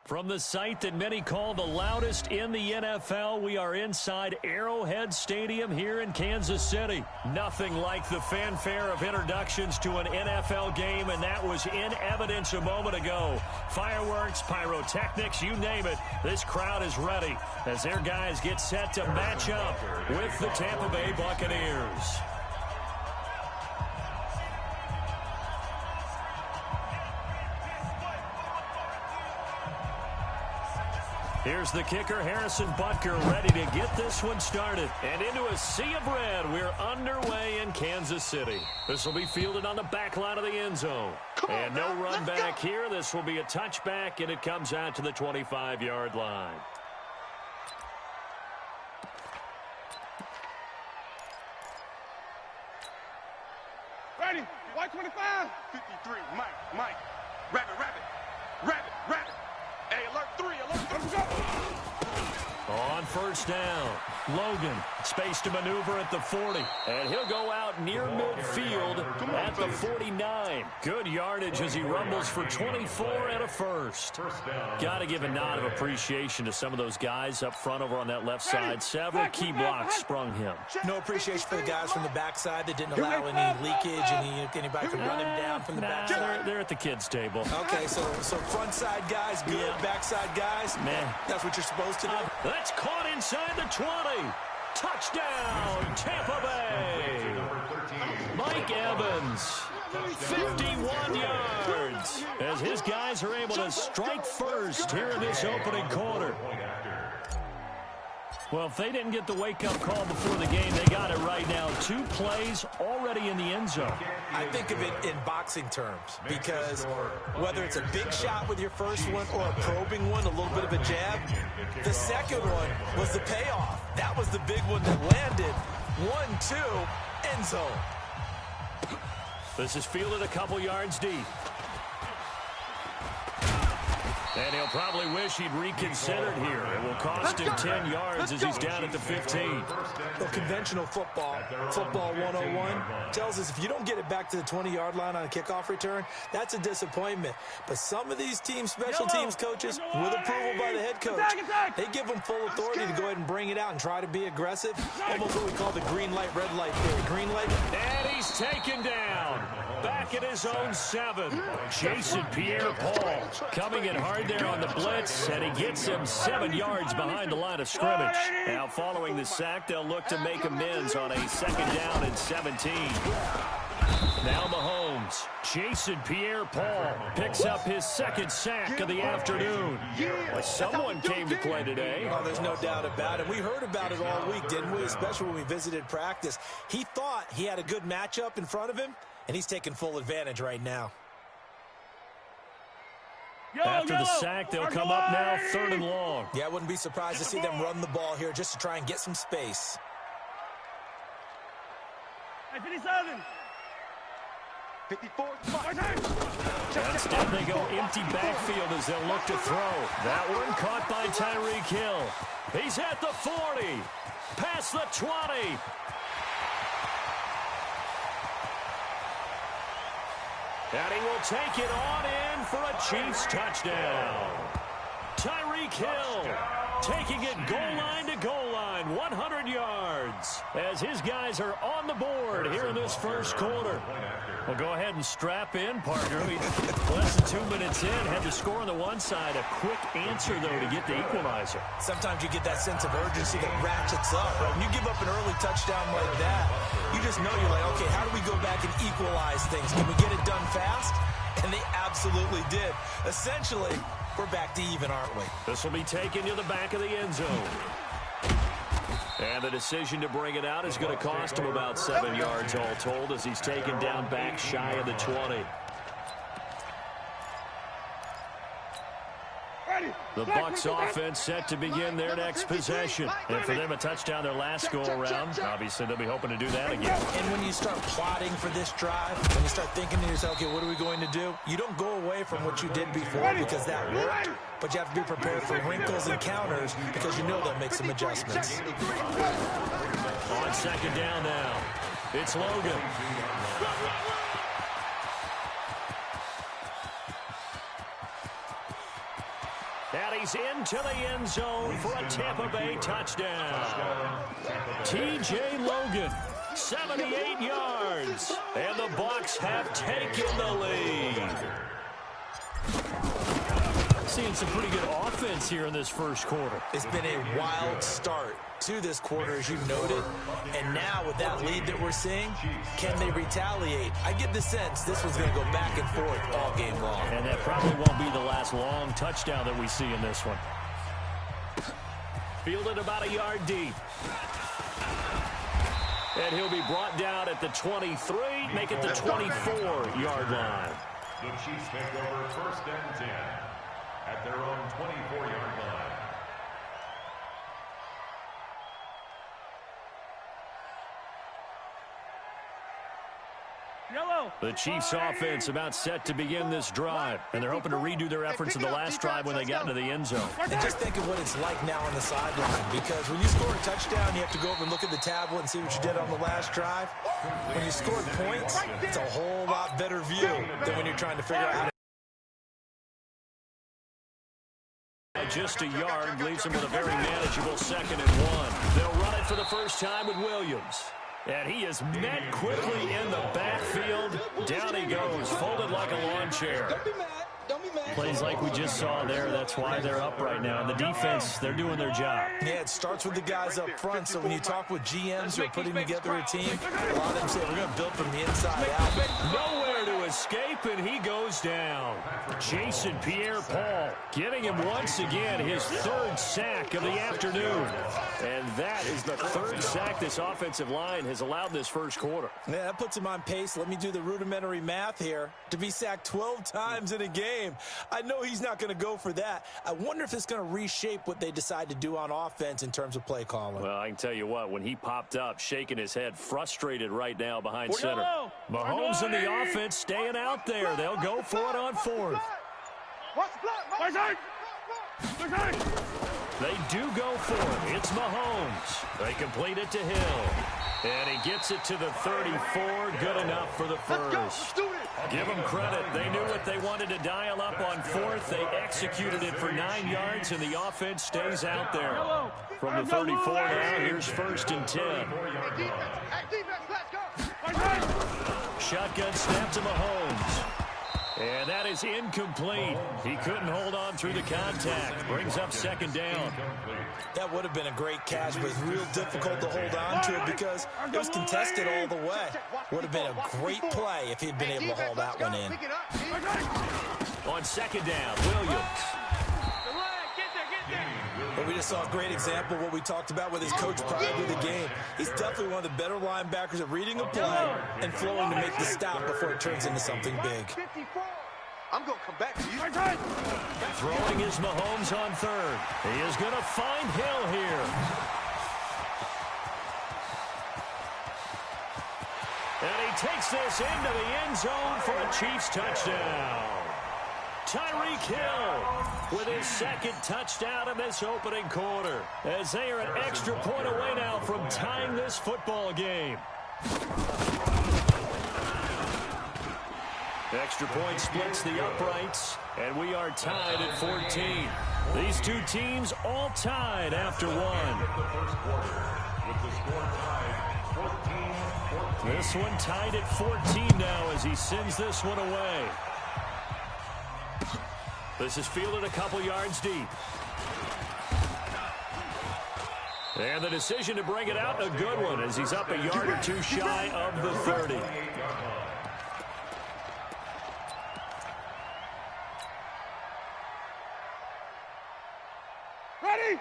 From the site that many call the loudest in the NFL, we are inside Arrowhead Stadium here in Kansas City. Nothing like the fanfare of introductions to an NFL game, and that was in evidence a moment ago. Fireworks, pyrotechnics, you name it, this crowd is ready as their guys get set to match up with the Tampa Bay Buccaneers. Here's the kicker, Harrison Butker, ready to get this one started. And into a sea of red, we're underway in Kansas City. This will be fielded on the back line of the end zone. And no run back here. This will be a touchback, and it comes out to the 25-yard line. Ready, white 25. 53, Mike. Rabbit. Hey, alert 3, let's go. On first down, Logan, space to maneuver at the 40. And he'll go out near midfield at the 49. Good yardage as he rumbles for 24 and a first. Got to give a nod of appreciation to some of those guys up front over on that left side. Several key blocks sprung him. No appreciation for the guys from the backside that didn't allow any leakage, anybody could run him down from the backside. They're at the kids' table. Okay, so front side guys good, backside guys, man, that's what you're supposed to do. That's caught inside the 20. Touchdown, Tampa Bay. Mike Evans, 51 yards, as his guys are able to strike first here in this opening quarter. Well, if they didn't get the wake-up call before the game, they got it right now. 2 plays already in the end zone. I think of it in boxing terms, because whether it's a big shot with your first one or a probing one, a little bit of a jab, the second one was the payoff. That was the big one that landed. 1-2, end zone. This is fielded a couple yards deep. And he'll probably wish he'd reconsidered here. It will cost him 10 yards as he's down at the 15. Well, conventional football 101, tells us if you don't get it back to the 20-yard line on a kickoff return, that's a disappointment. But some of these special teams coaches, with approval by the head coach, they give them full authority to go ahead and bring it out and try to be aggressive. Almost what we call the green light, red light theory. Green light. And he's taken down. Back at his own 7. Jason Pierre-Paul coming in hard there on the blitz, and he gets him 7 yards behind the line of scrimmage. Now following the sack, they'll look to make amends on a second down and 17. Now Mahomes. Jason Pierre-Paul picks up his second sack of the afternoon. Well, someone came to play today. Oh, there's no doubt about it. We heard about it all week, didn't we? Especially when we visited practice. He thought he had a good matchup in front of him, and he's taking full advantage right now. After the sack, they'll come up now 3rd and long. Yeah, I wouldn't be surprised to see them run the ball here just to try and get some space. Hey, 57. 54. Instead, they go empty backfield as they'll look to throw. That one caught by Tyreek Hill. He's at the 40. Past the 20. And he will take it on in for a Chiefs touchdown. Tyreek Hill taking it goal line to goal line, 100 yards, as his guys are on the board here in this first quarter. Well, go ahead and strap in, partner. Less than 2 minutes in, had the score on the one side. A quick answer, though, to get the equalizer. Sometimes you get that sense of urgency that ratchets up. Right? When you give up an early touchdown like that, you just know you're like, okay, how do we go back and equalize things? Can we get it done fast? And they absolutely did. Essentially, we're back to even, aren't we? This will be taken to the back of the end zone. And the decision to bring it out is going to cost him about 7 yards all told as he's taken down back shy of the 20. The Bucs offense set to begin their next possession. And for them, a touchdown their last go-around. Obviously, they'll be hoping to do that again. And when you start plotting for this drive, when you start thinking to yourself, okay, what are we going to do? You don't go away from what you did before because that worked. But you have to be prepared for wrinkles and counters because you know they'll make some adjustments. On second down now, it's Logan. carries into the end zone for a Tampa Bay touchdown. T.J. Logan, 78 yards, and the Bucs have taken the lead. Seeing some pretty good offense here in this first quarter. It's been a wild start to this quarter, as you noted. And now with that lead that we're seeing, can they retaliate? I get the sense this one's going to go back and forth all game long. And that probably won't be the last long touchdown that we see in this one. Fielded about a yard deep. And he'll be brought down at the 23, make it the 24-yard line. The Chiefs take over 1st and 10 at their own 24-yard line. Yellow. The Chiefs offense about set to begin this drive, and they're hoping to redo their efforts in the last drive when they got into the end zone. And just think of what it's like now on the sideline, because when you score a touchdown, you have to go over and look at the tablet and see what you did on the last drive. When you score points, it's a whole lot better view than when you're trying to figure out how to. Just a yard leaves them with a very manageable 2nd and 1. They'll run it for the first time with Williams. And he is met quickly in the backfield. Down he goes, folded like a lawn chair. Don't be mad. Don't be mad. Plays like we just saw there. That's why they're up right now. And the defense, they're doing their job. Yeah, it starts with the guys up front. So when you talk with GMs who are putting together a team, a lot of them say we're going to build from the inside out. Nowhere to escape, and he goes down. Jason Pierre-Paul getting him once again his 3rd sack of the afternoon. And that is the 3rd sack this offensive line has allowed this first quarter. Yeah, that puts him on pace. Let me do the rudimentary math here. To be sacked 12 times in a game. I know he's not going to go for that. I wonder if it's going to reshape what they decide to do on offense in terms of play calling. Well, I can tell you what, when he popped up, shaking his head, frustrated right now behind center. Mahomes and the offense staying out there. They'll go for it on 4th. They do go for it. It's Mahomes. They complete it to Hill. And he gets it to the 34. Good enough for the first. Give them credit. They knew what they wanted to dial up on 4th. They executed it for 9 yards, and the offense stays out there. From the 34 now, here's 1st and 10. Shotgun snap to Mahomes. And that is incomplete. He couldn't hold on through the contact. Brings up 2nd down. That would have been a great catch, but it's real difficult to hold on to it because it was contested all the way. Would have been a great play if he'd been able to haul that one in. On 2nd down, Williams. But we just saw a great example of what we talked about with his coach prior to the game. He's definitely one of the better linebackers at reading a play and flowing to make the stop before it turns into something big. I'm going to come back to you. Throwing is Mahomes on 3rd. He is going to find Hill here. And he takes this into the end zone for a Chiefs touchdown. Tyreek Hill with his 2nd touchdown in this opening quarter, as they are an extra point away now from tying this football game. Extra point splits the uprights, and we are tied at 14. These two teams all tied after 1. This one tied at 14 now as he sends this one away. This is fielded a couple yards deep. And the decision to bring it out, a good one, as he's up a yard or 2 shy of the 30.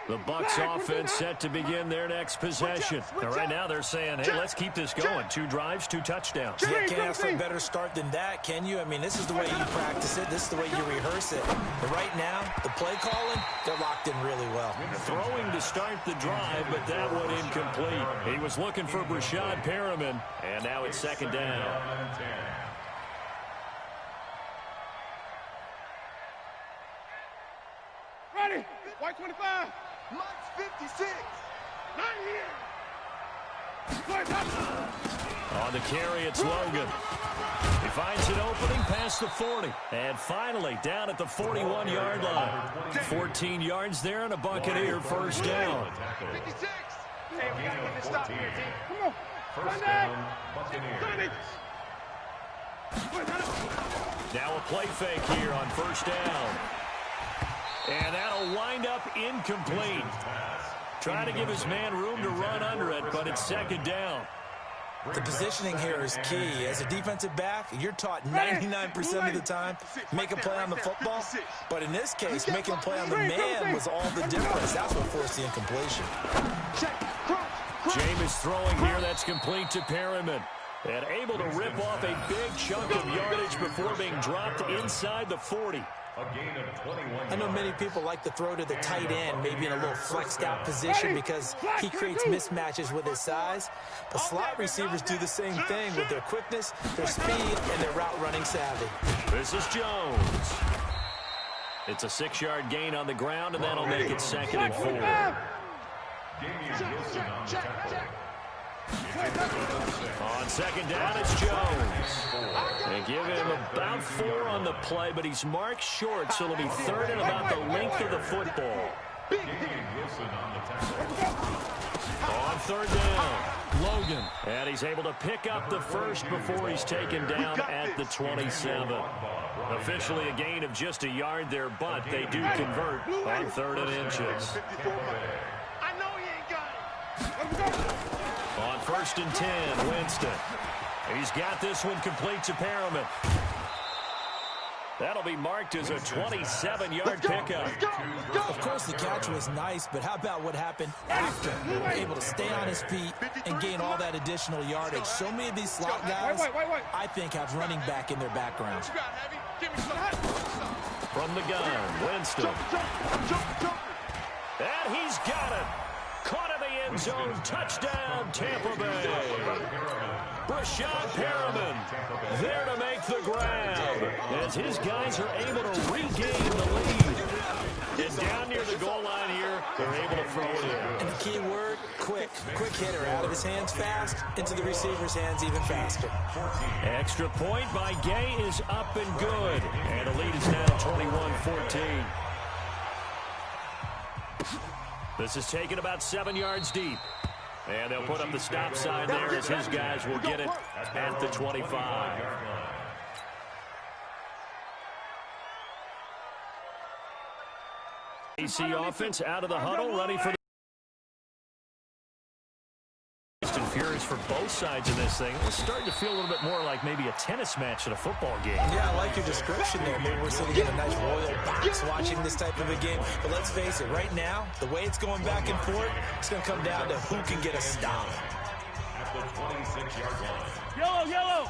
The Bucs offense set to begin their next possession. And right now they're saying, hey, let's keep this going. 2 drives, 2 touchdowns. Yeah, can't ask for a better start than that, can you? I mean, this is the way you practice it. This is the way you rehearse it. But right now, the play calling, they're locked in really well. Throwing to start the drive, but that one incomplete. He was looking for Brashad Perriman, and now it's 2nd down. Ready? White 25. Mike's 56. 9 here. On the carry, it's Logan. He finds finds an opening past the 40. And finally, down at the 41-yard line. 14 yards there and a Buccaneer first down. 56. Hey, we got to get this stop here, team. Come on. First down, Buccaneers. Now a play fake here on first down. And that'll wind up incomplete. Trying to give his man room to run under it, but it's second down. The positioning here is key. As a defensive back, you're taught 99% of the time, make a play on the football. But in this case, making a play on the man was all the difference. That's what forced the incompletion. Jameis throwing here. That's complete to Perriman. And able to rip off a big chunk of yardage before being dropped inside the 40. I know many people like to throw to the tight end, maybe in a little flexed out position because he creates mismatches with his size. But slot receivers do the same thing with their quickness, their speed, and their route running savvy. This is Jones. It's a 6-yard gain on the ground, and that'll make it 2nd and 4. On second down, it's Jones. They give him about 4 on the play, but he's marked short, so it'll be 3rd and about the length of the football. On 3rd down, Logan. And he's able to pick up the first before he's taken down at the 27. Officially a gain of just a yard there, but they do convert on 3rd and inches. I know he ain't got it. On 1st and 10, Winston. He's got this one complete to Perriman. That'll be marked as a 27-yard pickup. Of course, the catch was nice, but how about what happened after? Able to stay on his feet and gain all that additional yardage. So many of these slot guys, I think, have running back in their background. From the gun, Winston. And he's got it. Caught in the end zone. Touchdown, Tampa Bay. Brashad Perriman there to make the grab as his guys are able to regain the lead. And down near the goal line here, they're able to throw it in. And the key word, quick. Quick hitter. Out of his hands fast, into the receiver's hands even faster. Extra point by Gay is up and good. And the lead is now 21-14. This is taken about 7 yards deep. And they'll put up the stop sign there as his guys will get it at the 25. AC offense out of the huddle, ready for the furious for both sides of this thing. It's starting to feel a little bit more like maybe a tennis match at a football game. Yeah, I like your description there. Maybe we're sitting in a nice royal box watching this type of a game. But let's face it, right now, the way it's going back and forth, it's going to come down to who can get a stop. At the 26-yard line. Yellow.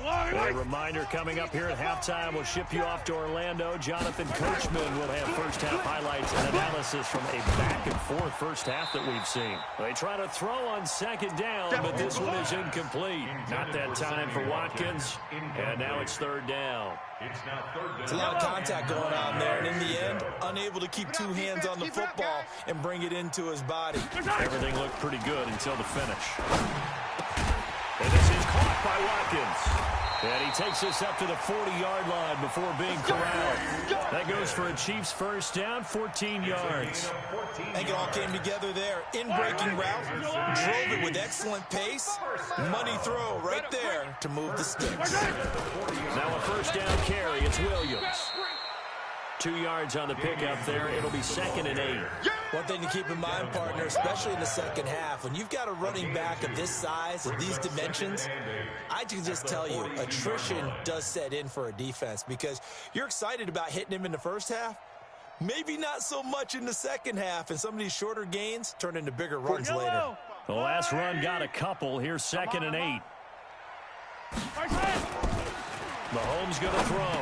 A reminder coming up here at halftime. We'll ship you off to Orlando. Jonathan Coachman will have first-half highlights and analysis from a back-and-forth first half that we've seen. They try to throw on second down, but this one is incomplete. Not that time for Watkins, and now it's 3rd down. It's a lot of contact going on there, and in the end, unable to keep 2 hands on the football and bring it into his body. Everything looked pretty good until the finish. And this is caught by Watkins. And he takes this up to the 40-yard line before being corralled. That goes for a Chiefs first down, 14 yards. I think it all came together there. In-breaking route, drove it with excellent pace. Money throw right there to move the sticks. Now a first down carry. It's Williams. 2 yards on the pickup there. It'll be 2nd and 8. One thing to keep in mind, partner, especially in the second half, when you've got a running back of this size and these dimensions, I can just tell you, attrition does set in for a defense because you're excited about hitting him in the first half. Maybe not so much in the second half, and some of these shorter gains turn into bigger runs later. The last run got a couple. Here's 2nd and 8. Mahomes going to throw.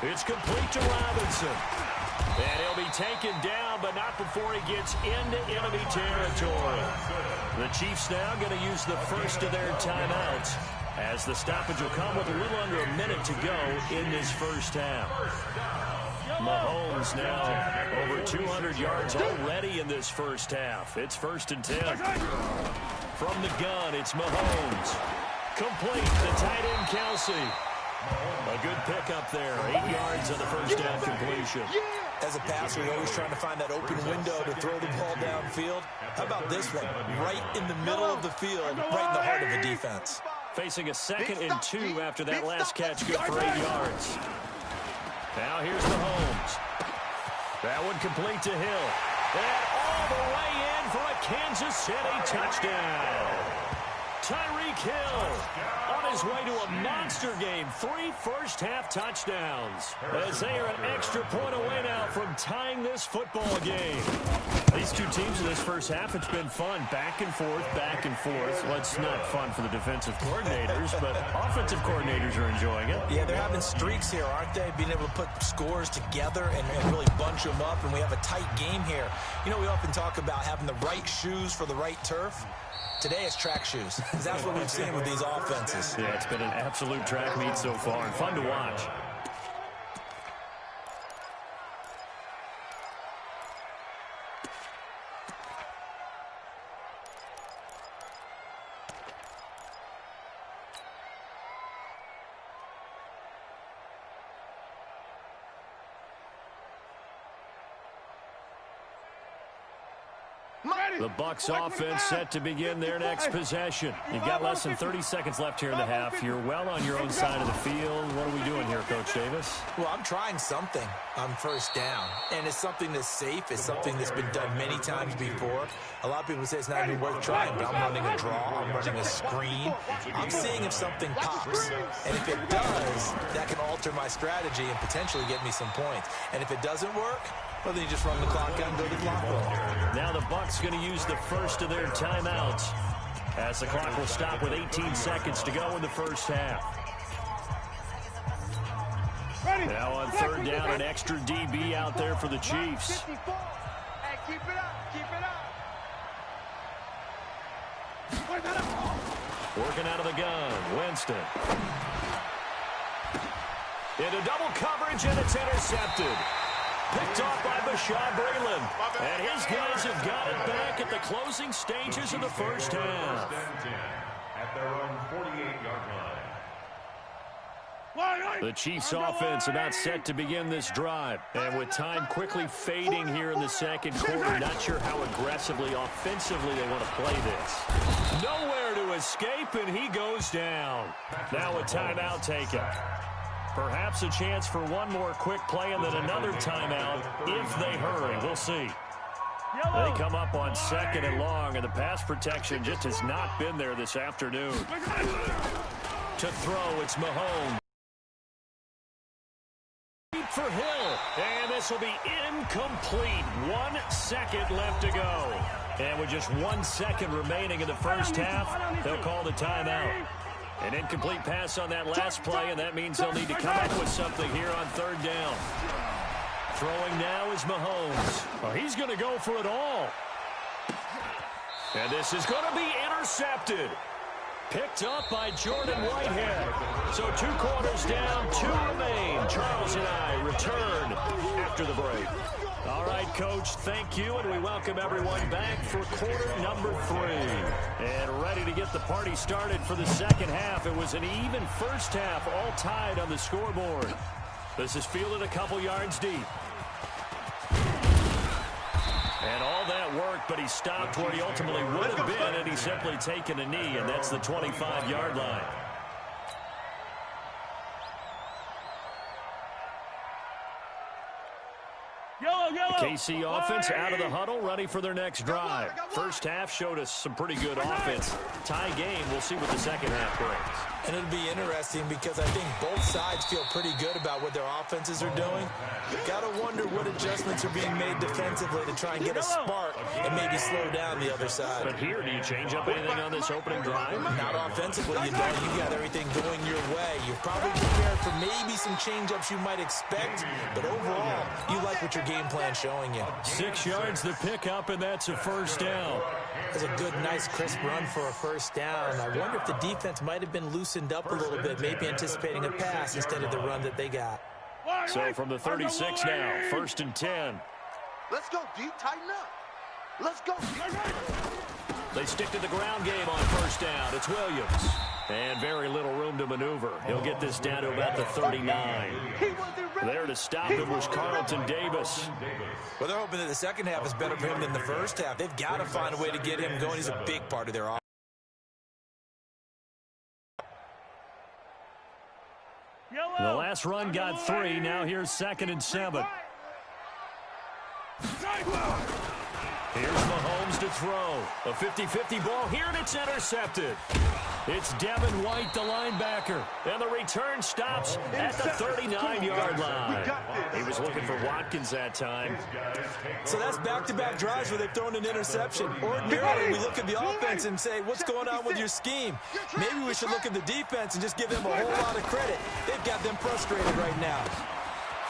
It's complete to Robinson. And he'll be taken down, but not before he gets into enemy territory. The Chiefs now going to use the first of their timeouts as the stoppage will come with a little under a minute to go in this first half. Mahomes now over 200 yards already in this first half. It's 1st and 10. From the gun, it's Mahomes. Complete to tight end Kelsey. A good pickup there. 8 yards on the first down completion. As a passer, you're always trying to find that open window to throw the ball downfield. How about this one? Right in the middle of the field, right in the heart of the defense. Facing a 2nd and 2 after that last catch, good for 8 yards. Now here's Mahomes. That one complete to Hill. And all the way in for a Kansas City touchdown. Tyreek Hill on his way to a monster game. 3 first-half touchdowns. As they are an extra point away now from tying this football game. These two teams in this first half, it's been fun. Back and forth, back and forth. Well, it's not fun for the defensive coordinators, but offensive coordinators are enjoying it. Yeah, they're having streaks here, aren't they? Being able to put scores together and really bunch them up, and we have a tight game here. You know, we often talk about having the right shoes for the right turf. Today it's track shoes, because that's what we've seen with these offenses. Yeah, it's been an absolute track meet so far, and fun to watch. The Bucs offense set to begin their next possession. You've got less than 30 seconds left here in the half. You're well on your own side of the field. What are we doing here, Coach Davis? Well, I'm trying something on first down, and it's something that's safe. It's something that's been done many times before. A lot of people say it's not even worth trying, but I'm running a draw. I'm running a screen. I'm seeing if something pops, and if it does, that can alter my strategy and potentially get me some points. And if it doesn't work, well, then you just run the clock out and go to the clock roll. Now the Bucs going to use the first of their timeouts as the clock will stop with 18 seconds to go in the first half. Now on third down, an extra DB out there for the Chiefs. Hey, keep it up, keep it up. Working out of the gun, Winston. Into double coverage, and it's intercepted. Picked off by Bashaud Breeland. And his guys have got it back at the closing stages of the first half. At their own 48-yard line. The Chiefs offense about set to begin this drive. And with time quickly fading here in the second quarter, not sure how aggressively, offensively they want to play this. Nowhere to escape, and he goes down. Now a timeout taken. Perhaps a chance for one more quick play and then another timeout if they hurry. We'll see. They come up on 2nd and long, and the pass protection just has not been there this afternoon. To throw, it's Mahomes. For Hill, and this will be incomplete. 1 second left to go. And with just 1 second remaining in the first half, they'll call the timeout. An incomplete pass on that last play, and that means they'll need to come up with something here on third down. Throwing now is Mahomes. Well, he's going to go for it all. And this is going to be intercepted. Picked up by Jordan Whitehead. So 2 quarters down, 2 remain. Charles and I return after the break. All right, Coach, thank you, and we welcome everyone back for quarter number 3. And ready to get the party started for the second half. It was an even first half, all tied on the scoreboard. This is fielded a couple yards deep. And all that worked, but he stopped where he ultimately would have been, and he's simply taken a knee, and that's the 25-yard line. The KC offense out of the huddle, ready for their next drive. First half showed us some pretty good offense. Tie game, we'll see what the second half brings. And it'll be interesting because I think both sides feel pretty good about what their offenses are doing. Got to wonder what adjustments are being made defensively to try and get a spark and maybe slow down the other side. But here, do you change up anything on this opening drive? Not offensively, you don't. You got everything going your way. You're probably prepared for maybe some change-ups you might expect, but overall, you like what your game plan's showing you. 6 yards the pickup, and that's a first down. That's a good, nice, crisp run for a first down. I wonder if the defense might have been loosened up a little bit, maybe anticipating a pass instead of the run that they got. So from the 36 now, 1st and 10. Let's go, D. Tighten up. Let's go. They stick to the ground game on first down. It's Williams. And very little room to maneuver. He'll get this down to about the 39. There to stop him was Carlton Davis. Well, they're hoping that the second half is better for him than the first half. They've got to find a way to get him going. He's a big part of their offense. The last run got 3. Now here's 2nd and 7. Here's Mahomes to throw. A 50-50 ball here, and it's intercepted. It's Devin White, the linebacker. And the return stops at the 39-yard line. He was looking for Watkins that time. So that's back-to-back drives where they've thrown an interception. Ordinarily, we look at the offense and say, what's going on with your scheme? Maybe we should look at the defense and just give them a whole lot of credit. They've got them frustrated right now.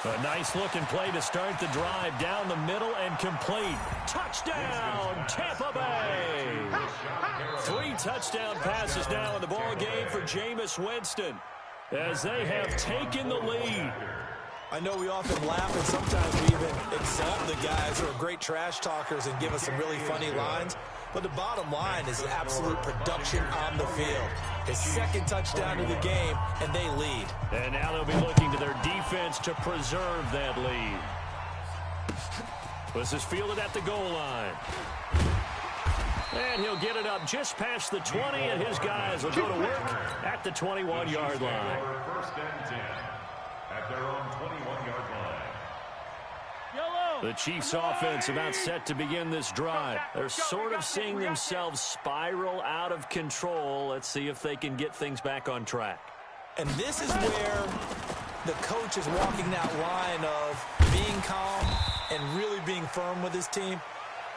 A nice-looking play to start the drive down the middle and complete. Touchdown, Tampa Bay! 3 touchdown passes now in the ball game for Jameis Winston as they have taken the lead. I know we often laugh and sometimes we even exalt the guys who are great trash talkers and give us some really funny lines. But the bottom line is absolute production on the field. His 2nd touchdown of the game, and they lead. And now they'll be looking to their defense to preserve that lead. This is fielded at the goal line. And he'll get it up just past the 20, and his guys will go to work at the 21-yard line. 1st and 10 at their own 21-yard line. The Chiefs offense about set to begin this drive. They're sort of seeing themselves spiral out of control. Let's see if they can get things back on track. And this is where the coach is walking that line of being calm and really being firm with his team.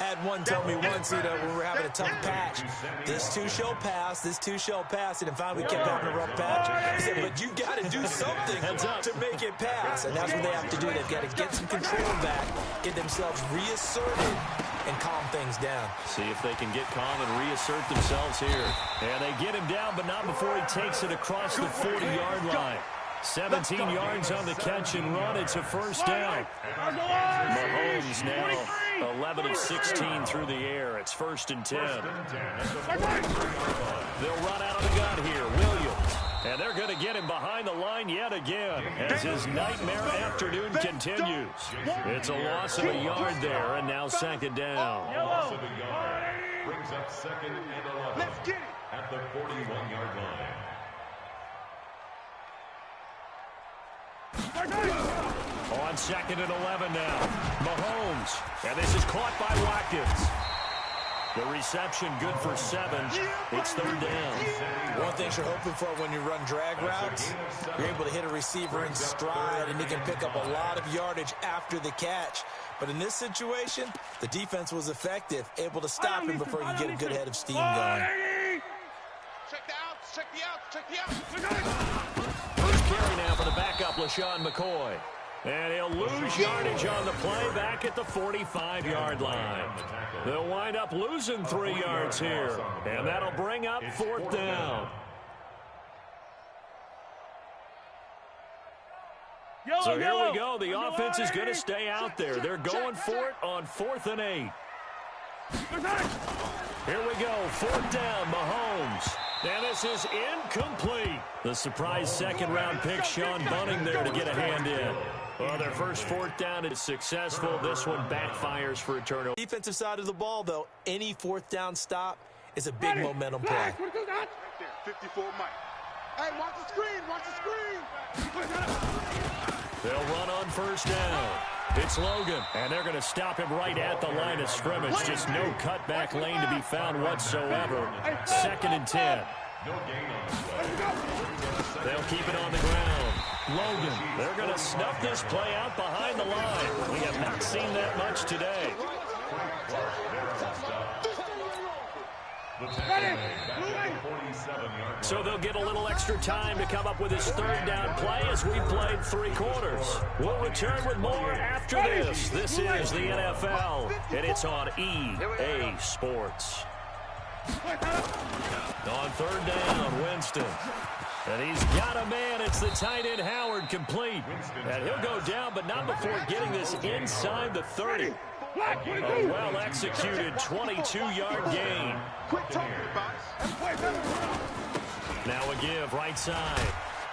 I had one tell me once, when we were having a tough patch, this too shall pass, this too shall pass, and finally we kept having a rough patch. He said, but you got to do something to make it pass, and that's what they have to do. They've got to get some control back, get themselves reasserted, and calm things down. See if they can get calm and reassert themselves here. And they get him down, but not before he takes it across the 40-yard line. 17 yards on the catch and run. It's a 1st down. Mahomes now 11 of 16 through the air. It's 1st and 10. They'll run out of the gun here. Williams. And they're going to get him behind the line yet again as his nightmare afternoon continues. It's a loss of a yard there, and now 2nd down. Loss of a yard brings up 2nd and 11 at the 41-yard line. On 2nd and 11 now. Mahomes. And this is caught by Watkins. The reception good for 7. It's 3rd down. One thing you're hoping for when you run drag routes, you're able to hit a receiver in stride, and he can pick up a lot of yardage after the catch. But in this situation, the defense was effective, able to stop him before he could get a good head of steam going. Check the outs, check the outs, check the outs. First carry now for the backup, LaShawn McCoy. And he'll lose yardage on the play back at the 45-yard line. They'll wind up losing 3 yards here. And that'll bring up 4th down. So here we go. The offense is going to stay out there. They're going for it on 4th and 8. Here we go. 4th down, Mahomes. And this is incomplete. The surprise 2nd-round pick, Sean Bunning, there to get a hand in. Well, their first 4th down is successful. This one backfires for a turnover. Defensive side of the ball, though, any 4th down stop is a big momentum play. 54 Mike. Hey, watch the screen, watch the screen. They'll run on 1st down. It's Logan, and they're going to him right at the line of scrimmage. Just no cutback lane to be found whatsoever. 2nd and 10. They'll keep it on the ground. Logan, they're going to snuff this play out behind the line. We have not seen that much today. So they'll get a little extra time to come up with his 3rd down play as we played 3 quarters. We'll return with more after this. This is the NFL, and it's on EA Sports. On 3rd down, Winston. And he's got a man. It's the tight end, Howard, complete. And he'll go down, but not before getting this inside the 30. A well-executed 22-yard gain. Now a give right side.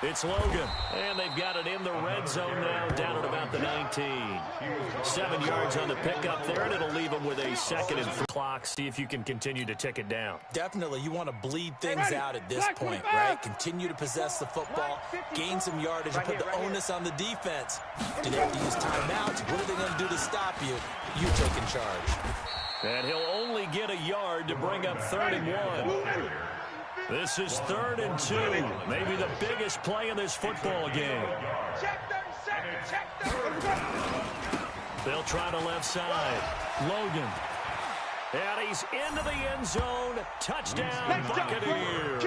It's Logan, and they've got it in the red zone now, down at about the 19. 7 yards on the pickup there, and it'll leave them with a second and clock. See if you can continue to tick it down. Definitely, you want to bleed things out at this point, right? Continue to possess the football, gain some yardage, and put the onus on the defense. Do they have to use timeouts? What are they going to do to stop you? You take in charge. And he'll only get a yard to bring up 3rd and 1. This is 3rd and 2. Maybe the biggest play in this football game. They'll try the left side. Logan. And he's into the end zone. Touchdown, Buccaneers.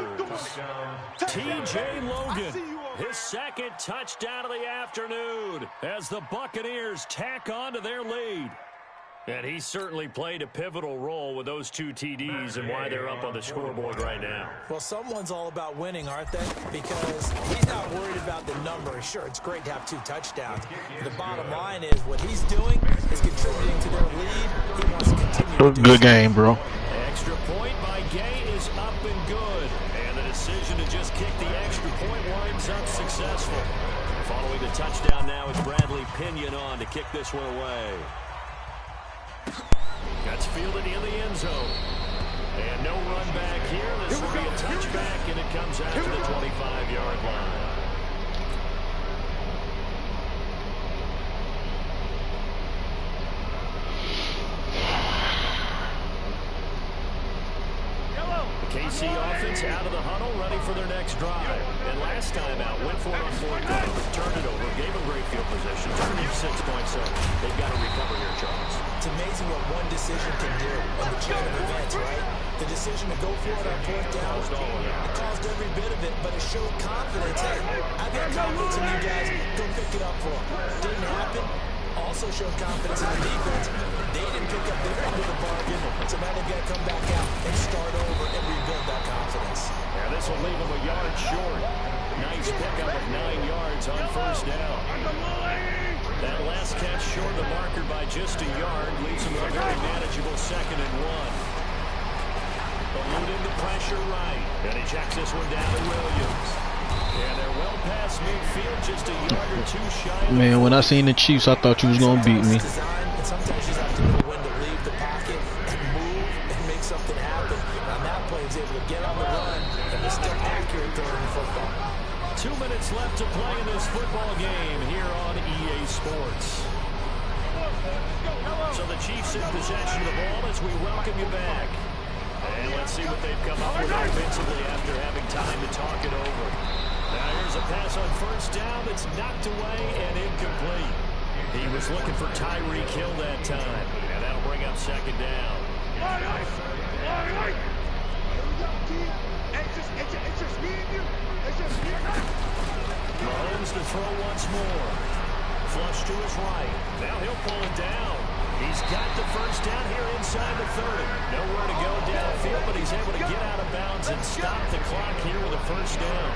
T.J. Logan, his 2nd touchdown of the afternoon as the Buccaneers tack on to their lead. And he certainly played a pivotal role with those 2 TDs and why they're up on the scoreboard right now. Well, someone's all about winning, aren't they? Because he's not worried about the number. Sure, it's great to have 2 touchdowns. The bottom line is what he's doing is contributing to their lead. He wants to continue to do Good game, bro. Extra point by Gay is up and good. And the decision to just kick the extra point winds up successful. Following the touchdown now is Bradley Pinion on to kick this one away. That's fielded in the end zone. And no run back here. This will be a touchback, and it comes out to the 25-yard line. The KC offense out of the huddle, ready for their next drive. And last time out, went for it on 4th down, turned it over, gave them great field position, turned them 6 points up. They've got to recover here, Charles. It's amazing what one decision can do in the chain of events, right? The decision to go for it on 4th down, it caused every bit of it, but it showed confidence. Hey, I've got confidence in you guys. Go pick it up for them. Didn't happen. Also showed confidence in the defense. They didn't pick up their end of the bargain, so now they've got to come back out and start over and rebuild that confidence. Yeah, this will leave them a yard short. Nice pickup of 9 yards on 1st down. That last catch short of the marker by just a yard leaves them with a very manageable 2nd and 1. Eluding the pressure right. And he checks this one down to Williams. And they're well past midfield, just a yard or 2 shy. Man, when I seen the Chiefs, I thought you was going to beat me. And sometimes you have to know when to leave the pocket and move and make something happen. On that play, he's able to get on the run and is still accurate throwing the football. 2 minutes left to play in this football game here on EA Sports. So the Chiefs in possession of the ball as we welcome you back. And let's see what they've come up with offensively after having time to talk it over. Now here's a pass on 1st down that's knocked away and incomplete. He was looking for Tyreek Hill that time, and that'll bring up 2nd down. Mahomes to throw once more. Flush to his right. Now he'll pull it down. He's got the 1st down here inside the 30. Nowhere to go downfield, but he's able to get out of bounds and stop the clock here with a 1st down.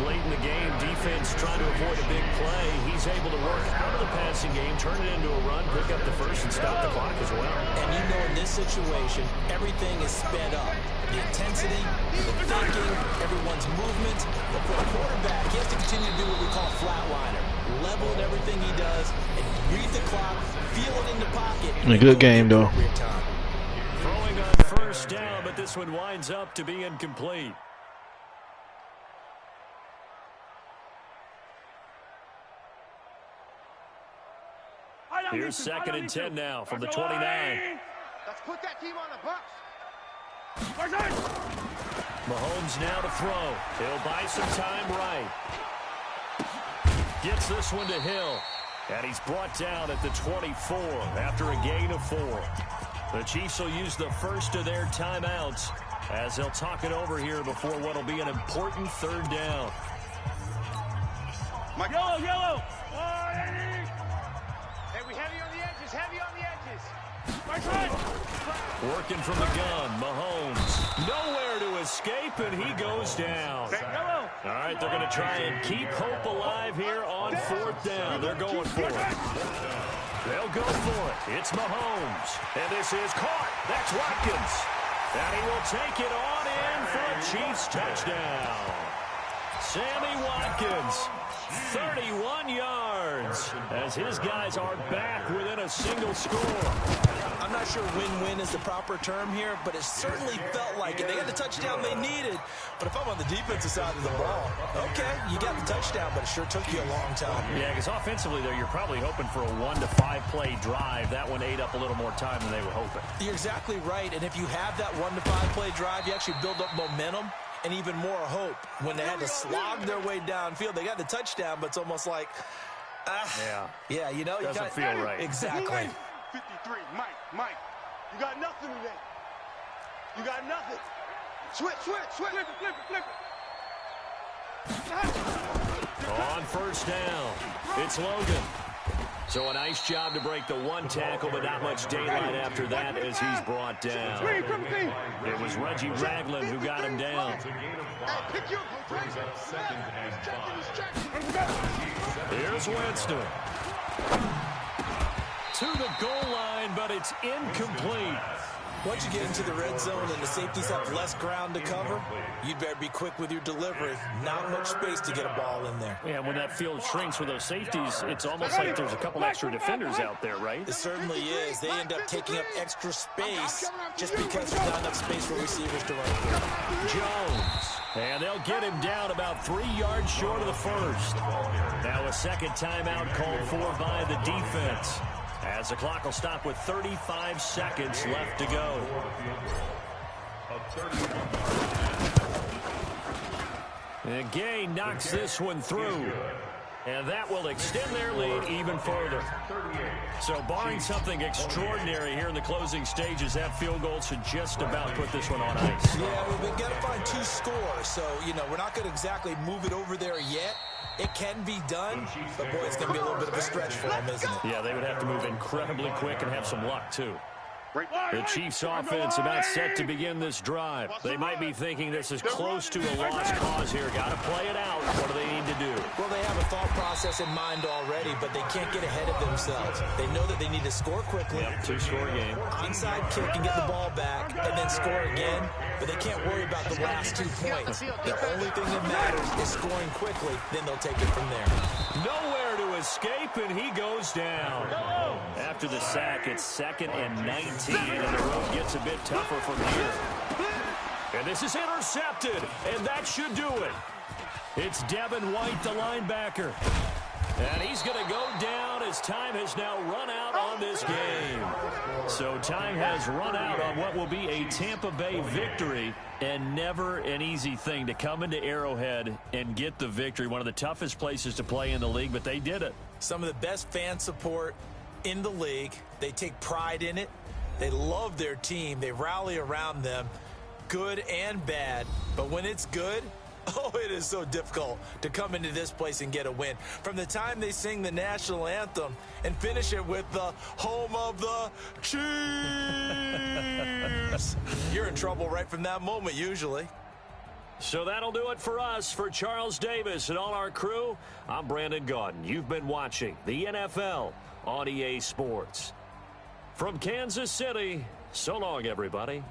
Late in the game, defense trying to avoid a big play. He's able to work out of the passing game, turn it into a run, pick up the 1st, and stop the clock as well. And you know in this situation, everything is sped up. The intensity, the thinking, everyone's movement. But for a quarterback, he has to continue to do what we call flatliner. Level in everything he does, and read the clock, feel it in the pocket. A good game, though. Throwing on 1st down, but this one winds up to be incomplete. Here's 2nd and 10 now from the 29. Let's put that team on the bus. Mahomes now to throw. He'll buy some time right. Gets this one to Hill. And he's brought down at the 24 after a gain of 4. The Chiefs will use the 1st of their timeouts as they'll talk it over here before what will be an important 3rd down. Yellow. Hey, we heavy on the edges, Working from the gun, Mahomes. Nowhere to escape, and he goes down. All right, they're going to try and keep hope alive here on 4th down. They're going for it. They'll go for it. It's Mahomes. And this is caught. That's Watkins. And he will take it on in for a Chiefs touchdown. Sammy Watkins, 31 yards, as his guys are back within a single score. I'm not sure win-win is the proper term here, but it certainly felt like it. They got the touchdown they needed, but if I'm on the defensive side of the ball, okay, you got the touchdown, but it sure took you a long time. Yeah, because offensively, though, you're probably hoping for a 1 to 5 play drive. That one ate up a little more time than they were hoping. You're exactly right, and if you have that 1 to 5 play drive, you actually build up momentum and even more hope. When they had to slog their way downfield, they got the touchdown, but it's almost like, yeah, you know, doesn't feel right. Exactly. 53, Mike, you got nothing today. You got nothing. Switch, flip it. On first down, it's Logan. So a nice job to break the one tackle, but not much daylight after that as he's brought down. It was Reggie Ragland who got him down. Here's Winston. To the goal line, but it's incomplete. Once you get into the red zone and the safeties have less ground to cover, you'd better be quick with your delivery. Not much space to get a ball in there. Yeah, when that field shrinks with those safeties, it's almost like there's a couple extra defenders out there, right? It certainly is. They end up taking up extra space just because there's not enough space for receivers to run through. Jones. And they'll get him down about 3 yards short of the first. Now a second timeout called for by the defense, as the clock will stop with 35 seconds left to go. And Gay knocks this one through. And that will extend their lead even further. So barring something extraordinary here in the closing stages, that field goal should just about put this one on ice. Yeah, we've got to find 2 scores. So, you know, we're not going to exactly move it over there yet. It can be done, but boy, it's going to be a little bit of a stretch for them, isn't it? Yeah, they would have to move incredibly quick and have some luck, too. The Chiefs offense about set to begin this drive. They might be thinking this is close to a lost cause here. Got to play it out. What do they need to do? Well, they have a thought process in mind already, but they can't get ahead of themselves. They know that they need to score quickly. Yep, 2-score game. Onside kick and get the ball back, and then score again. But they can't worry about the last 2 points. The only thing that matters is scoring quickly. Then they'll take it from there. Nowhere to escape, and he goes down. After the sack, it's 2nd and 19, and the road gets a bit tougher from here. And this is intercepted, and that should do it. It's Devin White, the linebacker. And he's going to go down as time has now run out on this game. So time has run out on what will be a Tampa Bay victory, and never an easy thing to come into Arrowhead and get the victory. One of the toughest places to play in the league, but they did it. Some of the best fan support in the league. They take pride in it. They love their team. They rally around them, good and bad. But when it's good, oh, it is so difficult to come into this place and get a win. From the time they sing the national anthem and finish it with the home of the Chiefs, you're in trouble right from that moment usually. So that'll do it for us. For Charles Davis and all our crew, I'm Brandon Gaudin. You've been watching the NFL on EA Sports. From Kansas City, so long, everybody.